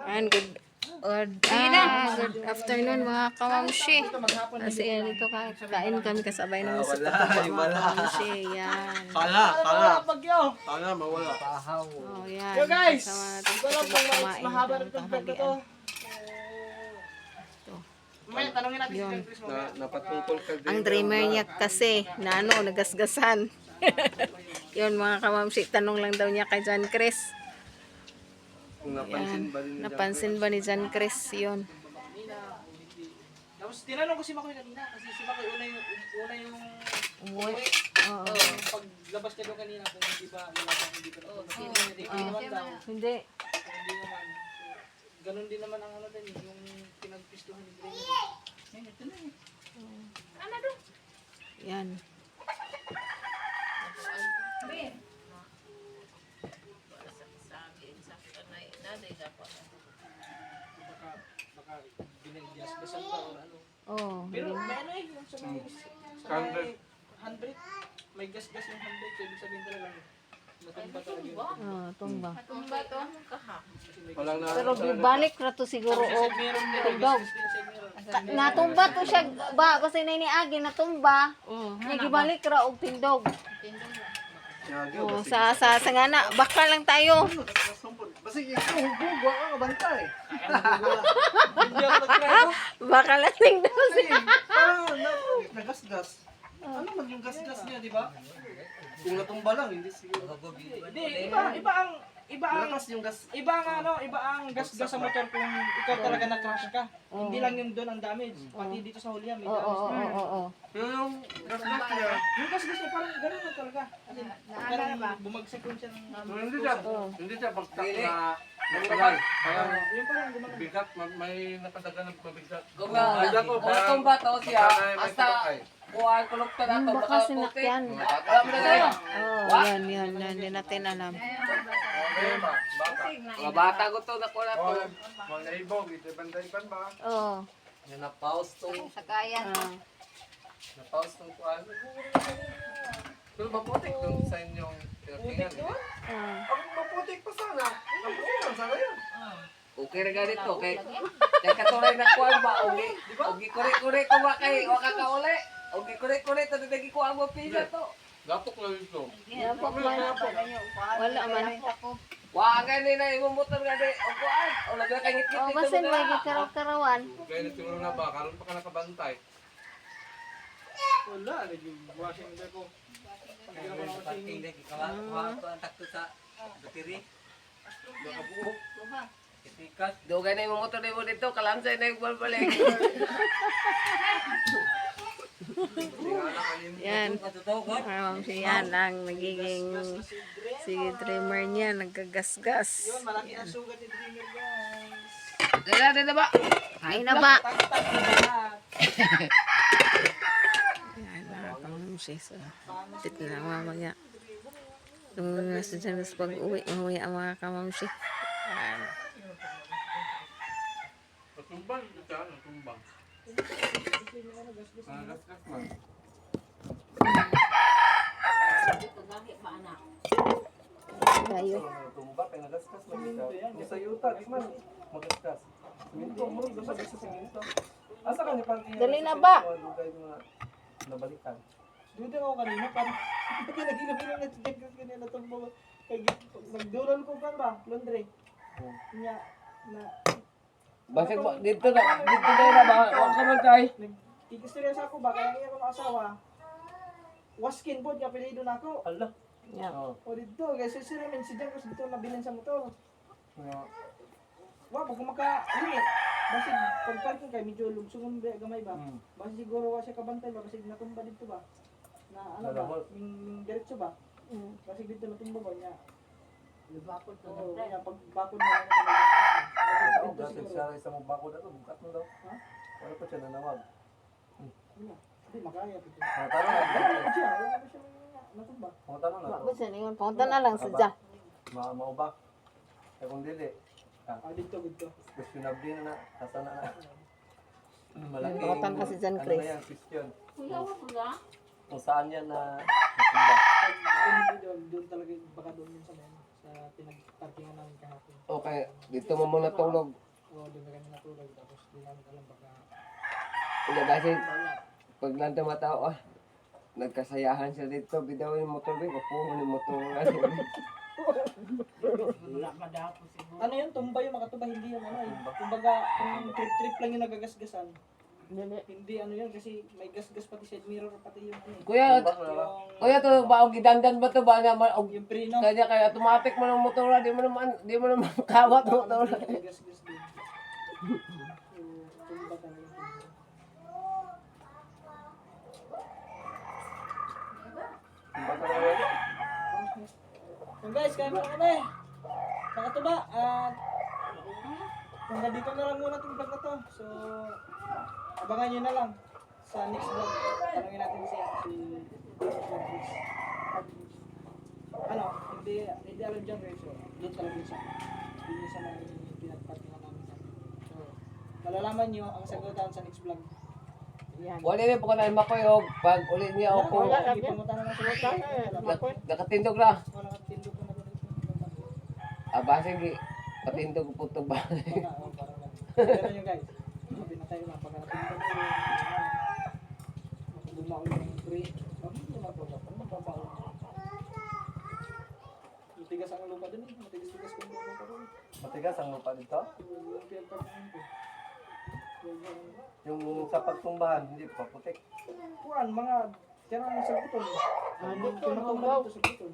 And good afternoon mga kamamshi. Kasi yan ito kain kami kasabay naman sa pagkakas mga kamamshi. Yan. Kala, mawala. Oh, yan. Yo guys! Kasama natin Ito lang pong kumain mahaba ng ng tagdag na to. tanghalian. Mamaya, tanongin natin si Yun. John Chris mamaya. Napatungkol ka din. Ang dreamer niya kasi na nagasgasan. Yun mga kamamshi, tanong lang daw niya kay John Chris. Kung Yan. napansin ba rin niya. Napansin ba ni John Chris yun? Tapos tinanong ko si Makoy kanina kasi si Makoy una yung Umuwi. Oo. paglabas niya doon kanina kung hindi ba lalabas hindi pa hindi naman daw. Hindi. Hindi naman. Ganun din naman ang ano din yung pinagpistuhan ni Green. Ito na eh. Yan. Baka binigyan-gasan pa o ano. Oh, Pero may ano eh, yung sa may 100, may gas-gas yung 100, so ibig sabihin talaga natumba talaga yun. tumba. Walang na. Pero bibalik na to siguro Kasi og meron din, tundog. gas-gas din sa meron. Natumba to siya kasi agi natumba. Nya gibalik ra og tindog. Oh, sa ngana baka lang tayo. Basi ikaw, hugo ka kabantay. Hindi ako nag-try ko. Baka lang tindog. Parang nagasgas. Ano man yung gasgas niya, di ba? Kung natumba lang, hindi siguro. Hindi, iba ang Lakas yung gas. iba ang gas-gas sa motor kung ikaw talaga na-crash ka. Hindi lang yung doon ang damage, pati dito sa hulya may damage. Oo. Yung gasgas niya, Yung gas-gas niya parang gano'n na talaga. Kasi parang bumagsak yung siya ng hindi siya bagtak na nagpalay. Parang yung parang gumagano. bigat, may nakadaga ng mabigat. Kung tumba to siya, hasta kuhaan kulog ka na to, Baka baka puti. sinakyan. Alam mo na tayo. Oh, yan. Hindi natin alam. Mga bata ko to, nakuha na to. Mga naibog, ito banday-ban ba? Oh. Yan na-pause tong, Sakayan. na-pause tong kuhaan. Pero maputik dun sa inyong tinatingan. Ang maputik pa sana. Naputik sana yan. Okay na ganito, kay katulay na kuhaan ba, ugi kuri-kuri ko ba kay, waka ka uli. Ugi kuri-kuri, ito naging kuhaan mo pizza to. Gapok lang ito. Wala man. Waka ni na imumotor nga di, o kuhaan. O lagyan ka ngit-ngit Oh, dito basin mo may na. gikaraw-karawan. Kaya nagsimula na ba? Karoon pa ka nakabantay. Wala, naging washing na ko. Pag ginawa ko sa inyo. Dugay na yung motor na mo dito, kalansay na yung balbalik. Yan. Yan ang nagiging sige dreamer niya, naggagasgas. Yun, malaki ang sugat ni Dreamer guys. Dala na ba? Ay na ba? Tag-tag na lahat. Yan, nakakamamsi. So, tit na mamaya. Nung nasa dyan sa pag-uwi, mahuwi ang mga kamamsi. Yan. Tumbang, ito ano, tumbang. Gasgas man. Tayo. Tumba, kaya nagasgas man ito. Yung sa yuta, di man, magasgas. Siminto mo, doon sa siminto. Asa ka niya pang Dali na ba? Dugay mga nabalikan. Dito ako kanina, parang ginaginaginan na check kanina itong nagduron ko kan ba, laundry. Kanya, Basig mo, dito na ba? Huwag ka man tayo. nagkikistorya sa ako ba, kaya nga ako ng asawa. Waskin po, kapilido na ako. Ala. Yan. O dito, kasi sila men si Jack, dito nabilin sa motor. Wa, pag maka-limit. Basig, pag-parking kayo, medyo lugsungon ba, gamay ba? Basig siguro wa siya kabantay ba, basig natumba dito ba? Na ano ba, yung diretso ba? Basig dito natumba ba niya? Lubakot Oo, kaya pagbakod na lang ako Oo, dito dati siguro. siya isang bakod na ito, bukat mo daw. Ha? Wala pa siya nanawag. Wala. Hindi, makaya dito. Mga tanong na, Wala pa siya, wala pa siya natumba. mga tanong na to. Bakit siya ningon? Punta na lang sa dyan. Maubak. Kaya kung dili, Dito. questionable na, asa na na. Malaking, Pangutan ka si John ano Chris. na yan, question. Kung saan yan na natumba. Pag hindi doon talaga, baka doon yun sa men. sa pinag-parkingan namin kahapon. Okay, dito mo muna tulog. Oo, doon na kami natulog. Tapos di namin alam baka Kaya kasi, pag nandang matao, nagkasayahan siya dito, bitaw yung motor, kapungan yung motor. ano yun, tumba yung makatuba, hindi yun ano eh. Kumbaga, kung trip-trip lang yung nagagasgasan. Hindi ano yun, kasi may gasgas pati side mirror, pati yung ano eh. Kuya, to ba, og gidandan ba to ba na Yung preno. kaya automatic mo ng motor, di mo naman kawat motor. May gasgas din. So, tumba talaga. So guys, kaya muna kami. Nakatuba. At hanggang dito na lang muna itong vlog na to. So, abangan nyo na lang sa next vlog. Tanungin natin si Chris. Ano, hindi alam dyan guys. So, doon talaga siya. Hindi siya may pinagpatingan namin. So, malalaman nyo ang sagutan sa next vlog. Wala rin po ka na makuyog, pag ulit niya ako, Hindi pumunta na lang sa hotel. nakatindog na. Wala kang tindog na ba dito? Basig, patindog po ito ba? Pero yun guys, sabi na tayo lang, pagka natindog ko bumaon ng free. Sabi ko magbabaon. Matigas ang lupa dun eh, matigas-tigas kung lupa pa rin. Matigas ang lupa dito? Yung pinagpapalin ko. Yung sa pagtumbahan, hindi pa putik. Kuhan, mga tira ng saguton. Tumatumba dito sa saguton.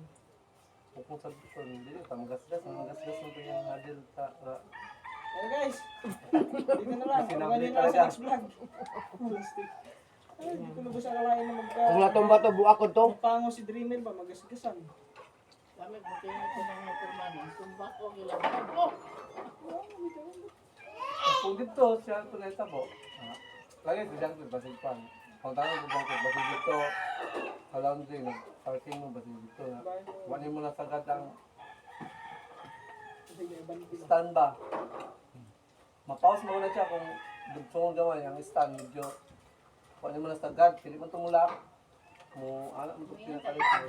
Kung sa dito, hindi yun. Tamgasgas. Ang gasgas mo ito yung hadil sa... Hey guys, dito na lang. Sinabi Abangan nyo na lang talaga. sa next vlog. Plastic. Ay, hindi ko lubos akalain na Kung natumba to, buwak ko to. magpango si Dreamer ba, magasgasan. Kung dito, siya ito na itabo. Lagi si Jangkid, basig pan. Kung tanong si Jangkid, basig dito. Alam din, parking mo, basig dito. Wanin mo na sagad ang stand ba. Mapause mo na siya kung gusto mong gawin ang stand. Medyo, wanin mo na sagad. Pili mo tumulak. Mo, alam mo ito pinakalit mo.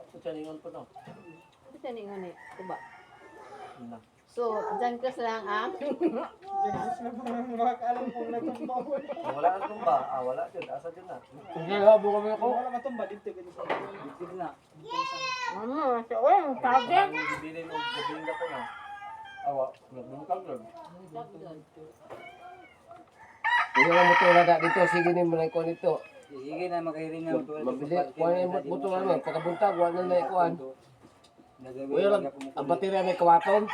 Ito siya ningon po no. Ano siya ningon eh? Diba? Yun na. So, dyan ka lang ang Genesis na parang makakaalam kung natumba ko. Kung wala ang tumba, wala dyan. Asa dyan na. Sige, habo kami ako. Kung wala matumba, dito ka sa dito na. ano, siya, uy, ang tagin. Bibili mo, gabihin ka po na. Awa, nagmumutang doon. Sige na motor na dito, sige ni mo na ikuha nito. Sige na makahiring na. Mabili, kuha na yung motor na, pagkabuntag, wala na ikuha. Kuya lang, ang baterya may kawaton.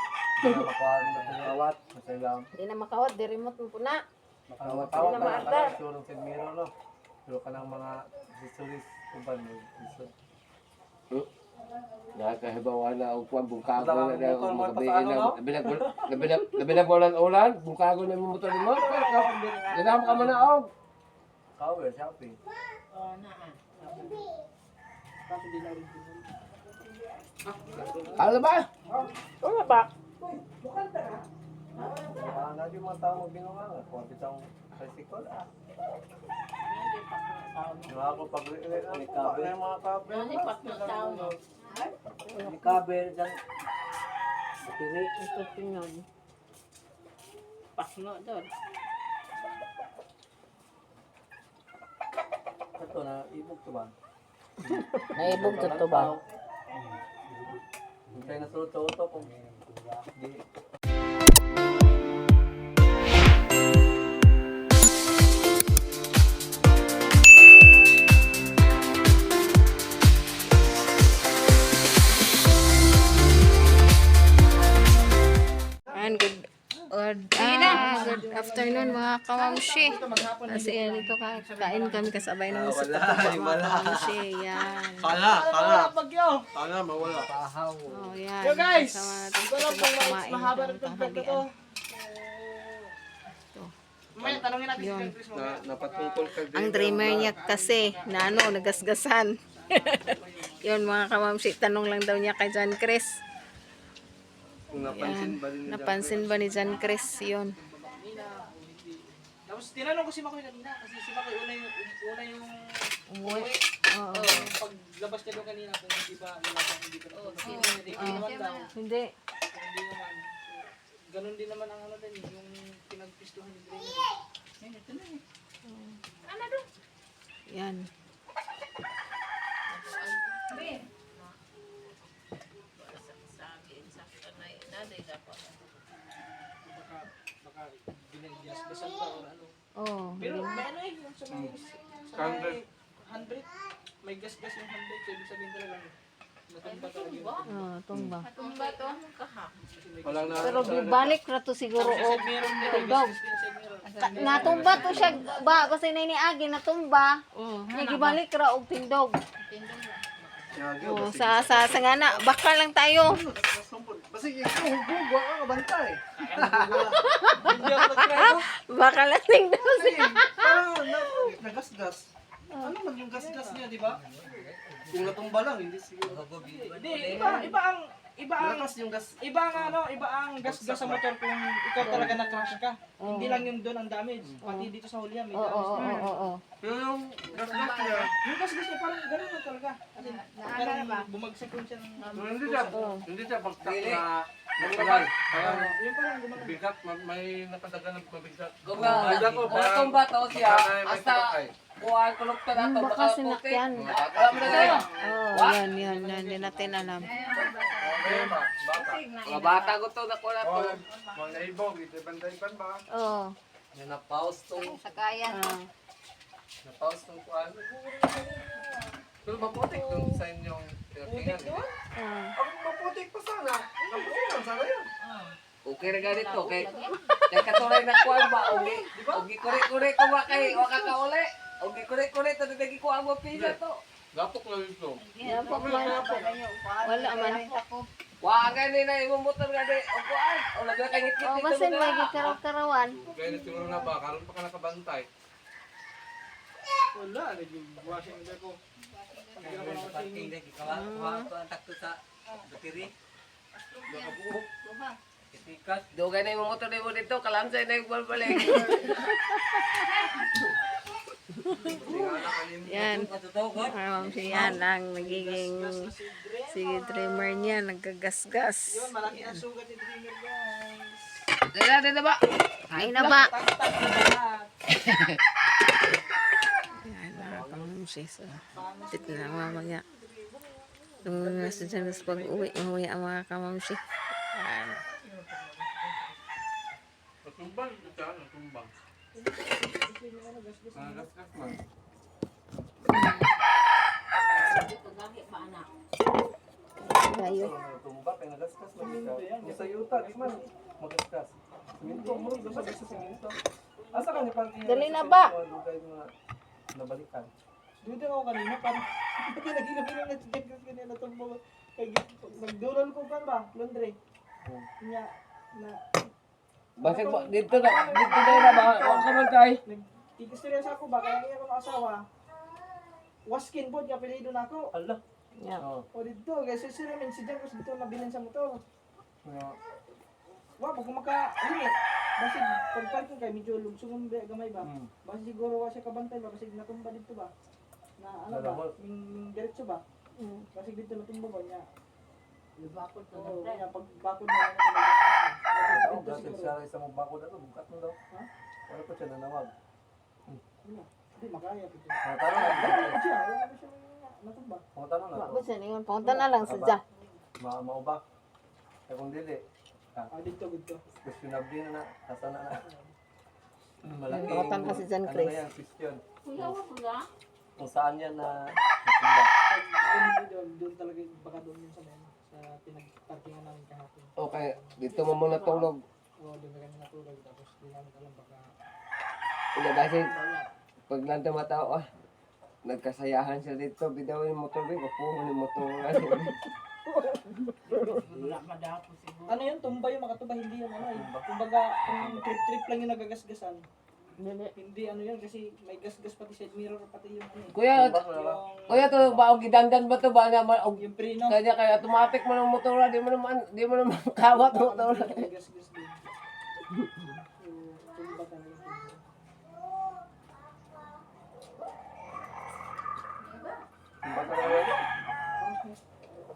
Hindi na makuha rin natin yung awat. Masayang. Hindi na makawat, di remote mo po na. Makawat-awat Hindi na na maartar. ka surong sa miro, no? Pero ka ng mga accessories kuban mo. Nakakahibawa na ang kuwan, bungkago Wala na kang na motor mo magabihin pa na, nabinabulan ulan, bungkago na yung motor mo. Ganam ka man na og. Power, shopping. Kaso di na rin. Ano ba? Wala ba? Na yung mga tao magbinungan. Kung pitang tricycle, Yung ako pag-release, ano yung mga cover? May cover dyan. Ito tingnan. Pasno doon. Ito na, ibog to ba? Naibog to ba? Kaya nasulot sa utok kung di. And good afternoon mga kamamshi. Kasi yan ito kain kami kasabay ng sa mga kamamshi. Yan. Kala. Kala, mawala. Oh, yan. Yo guys, Kasama natin ito lang po kumain mahaba ng rin itong vlog na to. tanghalian. Mamaya, tanongin natin si Yun. Chris mo. Napatungkol ka din. Ang dreamer niya kasi na nagasgasan. Yun mga kamamshi, tanong lang daw niya kay John Chris. Kung napansin ba din Napansin ba ni John Chris yun? Tapos tinanong ko si Makoy kanina kasi si Makoy una yung Umuwi. Oo. Paglabas niya doon kanina, kung hindi ba, hindi ka natumba. Hindi naman daw. Hindi. Hindi naman. Ganun din naman ang ano din, yung pinagpistuhan ni Drainer. Yan. Baka binagbiasgasan pa o ano. Oh. Pero may ano eh, yung sa may, sa may 100, may gas-gas yung 100, so ibig sabihin talaga, natumba talaga yun. Oh, tumba. Walang na. Pero bibalik na to siguro Kasi og meron din, may tindog. gas-gas din sa meron. Natumba to siya ba kasi agi natumba. Gibalik ra og tindog. Yagi, Oh, sa ngana baka lang tayo. Basi ikaw, huwag ka kabantay. Hindi ako nag-try. Baka lang tindog. Parang nagasgas. Ano man yung gasgas niya, di ba? Kung natumba lang, hindi siguro. Hindi, iba ang Malakas yung gas. iba ang gas-gas sa motor kung ikaw talaga na-crash ka. Hindi lang yung doon ang damage, pati dito sa hulya may Oo, damage. oo, oo, oo. Pero yung gasgas niya, Yung gas-gas niya parang gano'n lang talaga. As in, parang bumagsak yung siya ng hindi siya bagsak na nagpalay. Parang yung parang gumagano. bigat, may nakadagan ng mabigat. Kung na tumba to siya, hasta kuhaan kulog ka na to, Baka baka puti. sinakyan. Alam mo na kayo. Oh, yan, hindi natin alam. Mga bata ko to, nakuha na to. Mga ibog, ito banday-ban ba? Oh. Yan na-pause tong Sakayan. Na-pause ng kuhan. Pero maputik dun sa inyong tinatingan. Ako maputik pa sana. Maputik lang sana yun. okay na ganito, kay katuloy na kuhaan ba, ugi kure-kure ko ba kay, waka ka uli. Ugi kure-kure, to nagagi ko ang pila to. Gapok lang ito. Wala man. Waka ni na imong motor nga di, o kuhaan. O labi ka ngit-ngit Oh, dito basin mga. may gikaraw-karawan. Kaya na siguro na ba, karoon pa ka nakabantay. Wala, naging washing na ko. Hindi naman ako singing. Dugay na imong motor mo dito, kalansay na yung balik. Yan. Yan ang nagiging si trimmer niya, nagkagasgas. Yun, malaki ang sugat ni Dreamer guys. Dala ba? Ay na ba? Tak-tak na lahat. Yan na, pangumsi. So, tit na mamaya. Nung nasa dyan sa pag-uwi, mahuwi ang mga kamamsi. Yan. Natumbang ito, natumbang. Gasgas man. Tayo. Natumba, kaya nagasgas man ikaw. Yung sa yuta, di man, magasgas. Siminto, mo rin sa siminto. Asa ka niya pang Dali na ba? Mga lugay mga nabalikan. Dito ako kanina, parang pinag-inom na chicken kanina na tumbo. Nagdulan ko kan ba, laundry. Nya, na, Basig mo, dito na ba? Huwag ka man kay. nagkikistorya sa ako ba, kaya kaya ko ng asawa. Waskin po, kaya pilido na ako. Ala. Yan. Oo. O dito, kasi sila men si Jan ko dito nabilin sa motor. Nga, Wa, pag maka-limit. Basi, pag-parking kayo, medyo lugsungon gamay ba? Basi siguro wa siya kabantay ba, basi natumba dito ba? Na ano ba, yung diretso ba? Basi dito natumba ba niya? Oo, kaya pag bakod na lang ako Oo, dito dati siguro. siya isa mong bakod ako, bukat mo daw. Ha? Wala pa siya nanawag. Hindi, makaya. Pito. Mga tanong na, Wala siya, wala siya natumba. mga tanong na. Wa sa ningon, punta na lang sa dyan. Maubak. Kaya kung dili, Dito. questionable na na, nasa na na. Malaking, Pangutan ka si John ano Chris. na yan, question. Kung saan yan na natumba. Pag doon talaga, baka doon yun sa pinag-parkingan namin kahapon. Okay, dito mo muna tulog. Oo, doon na kami natulog. Tapos di namin alam baka... Wala basig. Pag nandun matao, nagkasayahan siya dito. Bidawin yung motor, kapuhan yung motor. Ano yun? Tumba yung makatuba, hindi yung ano eh. Kumbaga, kung trip-trip lang yung nagagasgasan. Hindi ano yun, kasi may gasgas pati side mirror, pati yung ano eh. Kuya, kuya to ba, gidandan ba to ba naman? Yung preno. Kanya kaya automatic mo ng motor, di mo naman kawat ng motor. May gasgas din. So, tumba talaga. bata na yan.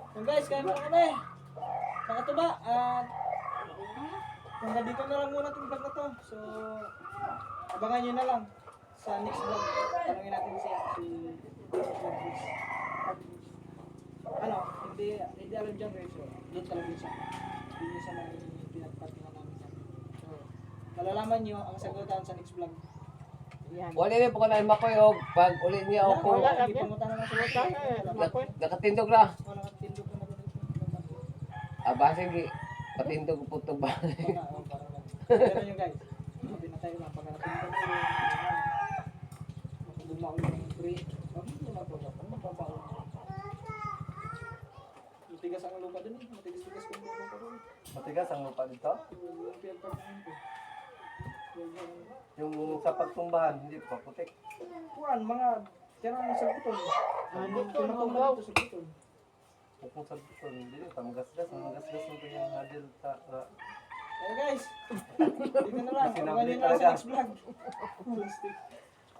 So guys, kaya mo kami. Sa katuba, at hanggang dito na lang muna itong vlog na to. So, abangan nyo na lang sa next vlog. Tanungin natin si ano, hindi alam dyan guys. So, doon talaga siya. Hindi siya may pinagpatingan namin dyan. So, malalaman nyo ang sagutan sa next vlog. Yan. Wala rin po ka na makoy pag ulit niya ako. Hindi pumunta na lang sa sagutan. Nakatindog na. Wala kang tindog na dito. Sige. Patindog po ito ba? Pero yun guys, sabi na tayo napaganatin ko na yun. Bumaon ng free. Sabi mo na mababaon. Matigas ang lupa dun eh. Matigas-tigas ko yung lupa dun. Matigas ang lupa dito. Yung pinagpapakain ko. Yung sa pagtumbahan, hindi pa putik. Kuhan, mga tira ng saguton. Tumatumba dito sa saguton. Kung sa dito, hindi pa magasgas. Magasgas mo yung nadil sa... Eh guys, dito na lang. Sinabli Abangan nyo na lang talaga. sa next vlog. Plastic.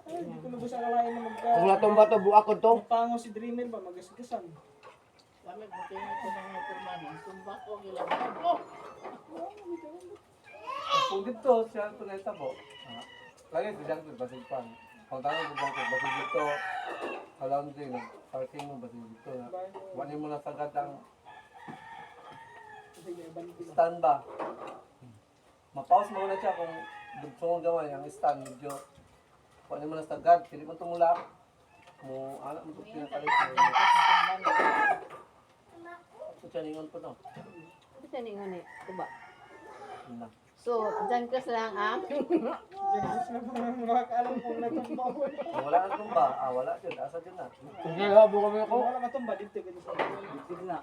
Ay, hindi ko lubos akalain na Kung natumba to, buak ko to. magpango si Dreamer ba, magasgasan. Kung dito, siya ito na itabo. Lagi sa dyan ko, basig pan. Kung tanong sa dyan ko, basig dito. Alam din, parking mo, basig dito. Wanin mo na sagad ang Sige, balik ko lang. stand ba. Ma-pause mo na siya kung gusto mong gawin ang stand. Medyo, wanin mo na sagad. Pili mo tumulak. Mo, anak mo ito pinakalit mo. Ito siya ningon po no. Ito ni ngani, tuba. Yun na. So, dyan ka lang ah. Genesis na po ng makakaalam kung natumba ko. Kung wala ang tumba, wala dyan. Asa dyan na. Sige, habo kami ako. Kung wala matumba, dito ganito sa Sige na.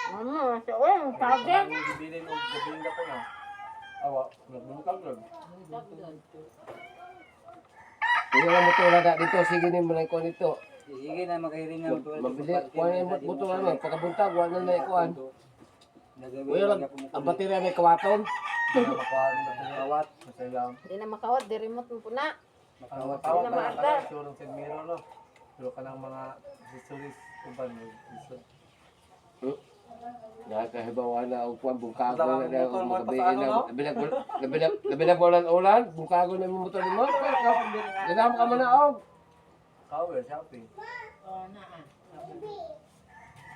Ano, siya, sabi. Bilin mo, gabilin ka po na. Awa, nagmumukag lang. Sige na motor na dito. Sige ni mo na ikuha nito. Sige na makahiring na. Mabili. Kuha na yung motor namin. Pagkabuntag, wala na ikuhan. Kuya lang, ang baterya may kawaton. Kaya makuha ng kawat. Masaya lang. Hindi na makawat, di remote mo po na. Ang matawag ka na kaya, surong sa miro, no? Pero ka ng mga accessories ko ba, no? Nakakahibawa na ang kuwan, bungkago Wala na kang motor, mga pasano, no? Nabinag bulan ulan, bungkago na yung motor mo. Ganam ka man na og. Cover, shopping.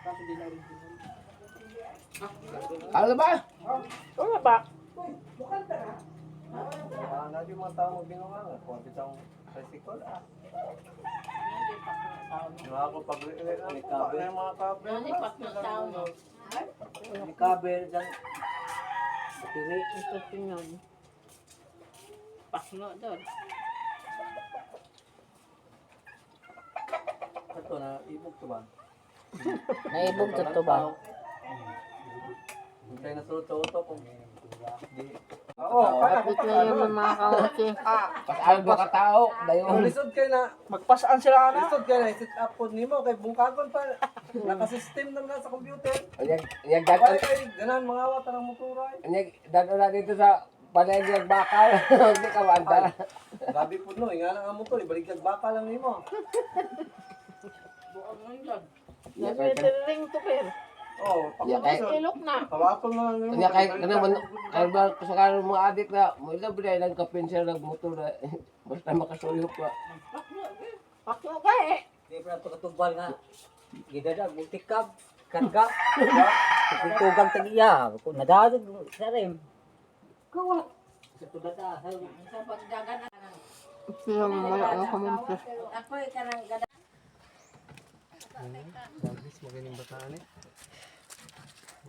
Kaso di na rin po. Ano ba? Wala ba? Nga di mga tao magbinungan. Kung pitang tricycle, Yung ako pag-cover na yung mga cover. May cover dyan. Pili. Ito tingnan. Pasno doon. Ito na, ibog to ba? Naibog to ba? Hindi tayo nasulot sa auto kung di. Kapit na yung mga kaunti. Pasal ba ka tao? Kung Dayon. lisod kayo na, Magpasaan sila na. lisod kayo na, set up po nimo kay bungkagon pa. Nakasystem naman na sa computer. Anyag Wala dagan. kayo, ganan mga awat ng motoray. Anyag dagan na dito sa panayag bakal. Hindi ka wanda. Gabi po no, nga lang ang motor, ibalik baka lang nimo. Nagre-ring to pero. Oh, Yeah, kay- pakumusod. Ilok na. Tawakol na lang nimo. Kanya kay naman kay ba sa karon mga adik na mo ila biday lang kapensya ng motor na basta makasuyo pa. Pasno ka eh. Di pa ito katumbal nga. Gidadag, multikab. Karga. Tugang tagiya. Kung nadadag sa rin. Kawa. Sa tudata. Sila mga ano kamunti.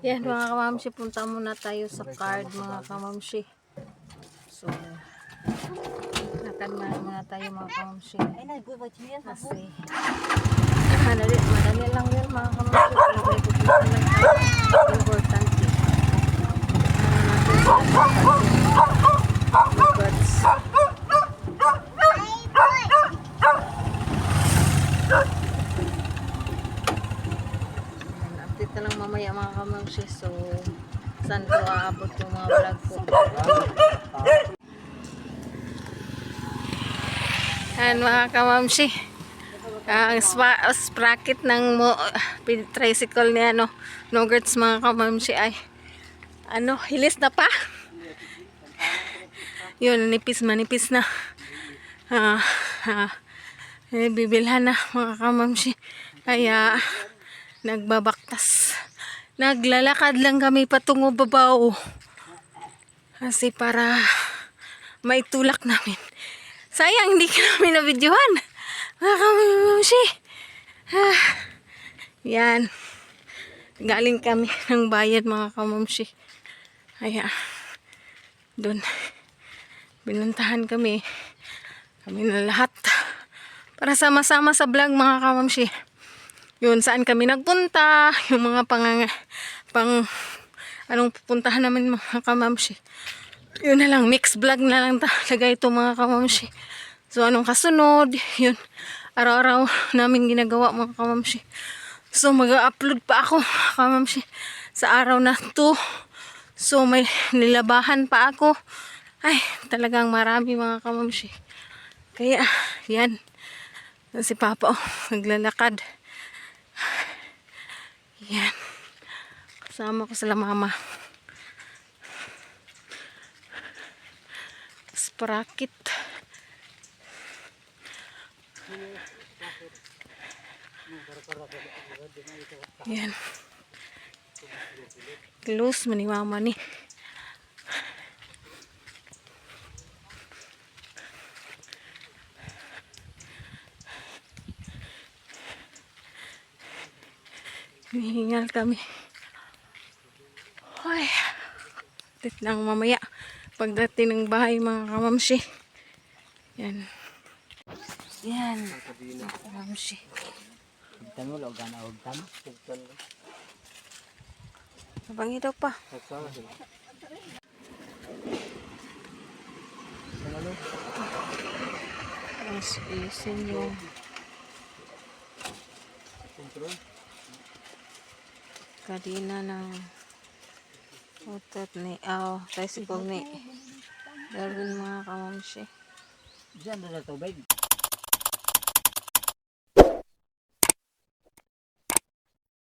Yan mga kamamsi, punta muna tayo sa card mga kamamsi. So, lakad muna tayo mga kamamsi. Kasi, madali lang yun mga kamamsi. Nag-reputation lang tayo. Importante. Update na lang mamaya mga kamamsi. So, saan ko aabot yung mga vlog ko. Yan mga kamamsi. ang sprocket ng tricycle niya, no, Nogurts mga kamamshi ay, ano, hilis na pa. Yun, manipis na. Bibilhan na mga kamamshi. Kaya, nagbabaktas. Naglalakad lang kami patungo babaw. Kasi para maitulak namin. Sayang, hindi ka namin na-videohan. Mga kamamshi. Yan. Galing kami ng bayad mga kamamshi. Kaya, doon. Binuntahan kami. Kami na lahat. Para sama-sama sa vlog mga kamamshi. Yun, saan kami nagpunta. Yung mga anong pupuntahan namin mga kamamshi. Yun na lang, mix vlog na lang talaga ito mga kamamshi. So, anong kasunod? Yun, araw-araw namin ginagawa mga kamamshi. So, mag-upload pa ako mga kamamshi sa araw na to. So, may nilabahan pa ako. Ay, talagang marami mga kamamshi. Kaya, yan. Si Papa, naglalakad. Yan. Kasama ko sila mama. Sprocket. Yan. Close man ni mama ni. Hihingal kami. Ay. Tit lang mamaya. Pagdating ng bahay mga kamamshi. Yan. Yan. Kamamshi. Hugtan mo, logan na hugtan. Abangi daw pa. Mas isin yung kadina ng utot ni tricycle ni Darwin mga kamamshi. Diyan na tubig.